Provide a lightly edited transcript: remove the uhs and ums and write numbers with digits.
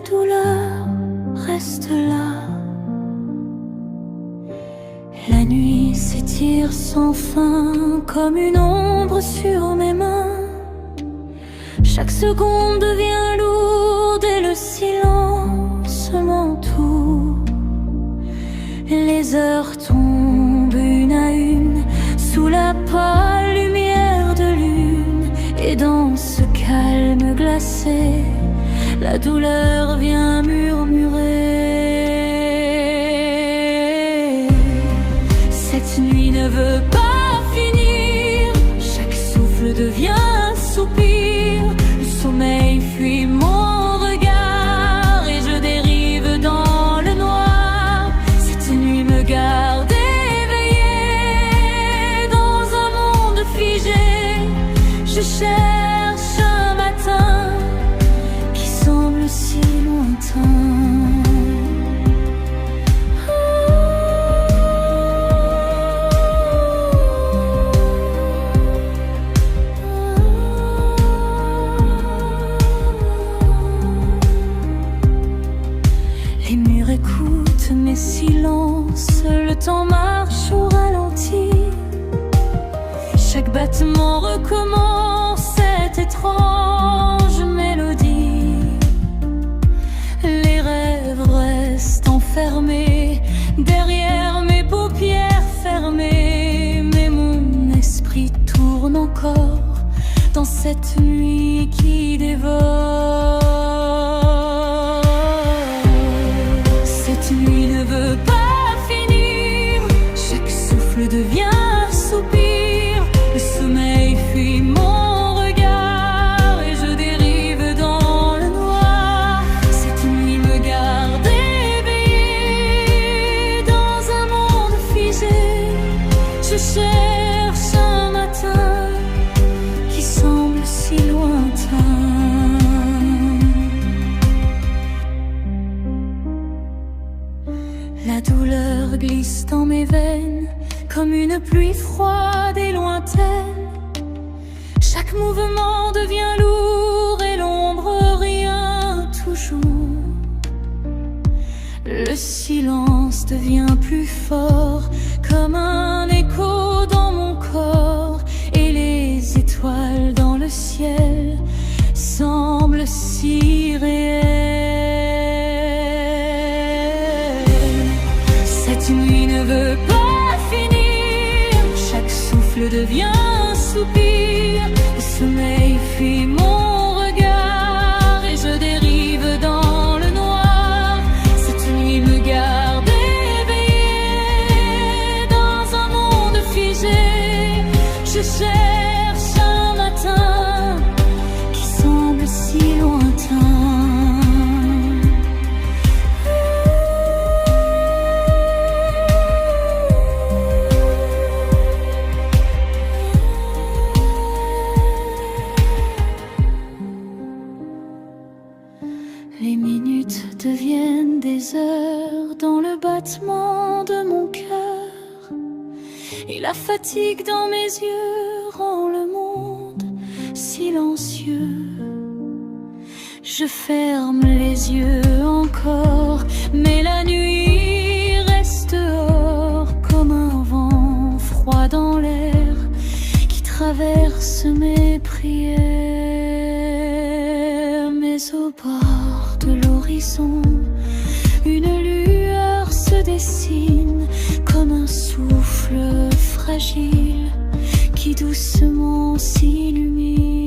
douleur reste là. La nuit s'étire sans fin comme une ombre sur mes mains. Chaque seconde devient lourde et le silence m'entoure. Les heures tombent une à une sous la pâle lumière de lune. Et dans ce calme glacé, la douleur vient murmurer. Cette nuit ne veut pas finir, chaque souffle devient un soupir. Le sommeil fuit mon regard et je dérive dans le noir. Cette nuit me garde éveillée dans un monde figé. Je cherche un matin qui semble si lointain. Les murs écoutent mes silences, le temps marche au ralenti. Chaque battement recommence cette étrange mélodie. Les rêves restent enfermés derrière mes paupières fermées. Mais mon esprit tourne encore dans cette nuit qui dévore. Cette nuit ne veut pas finir, chaque souffle devient un soupir. Le sommeil fuit mon regard et je dérive dans le noir. Cette nuit me garde éveillée dans un monde figé. Je cherche un matin qui semble si lointain. La douleur glisse dans mes veines comme une pluie froide et lointaine. Chaque mouvement devient lourd et l'ombre rien toujours. Le silence devient plus fort comme un écho dans mon corps. Et les étoiles dans le ciel semblent si réelles. Cette nuit ne veut pas finir, chaque souffle devient un soupir. Le sommeil fuit mon regard et je dérive dans le noir. Cette nuit me garde éveillée dans un monde figé. Je cherche un matin qui semble si lointain. Les minutes deviennent des heures dans le battement de mon cœur. Et la fatigue dans mes yeux rend le monde silencieux. Je ferme les yeux encore, mais la nuit reste dehors comme un vent froid dans l'air qui traverse mes prières. Mais au bord de l'horizon, une lueur se dessine comme un souffle fragile qui doucement s'illumine.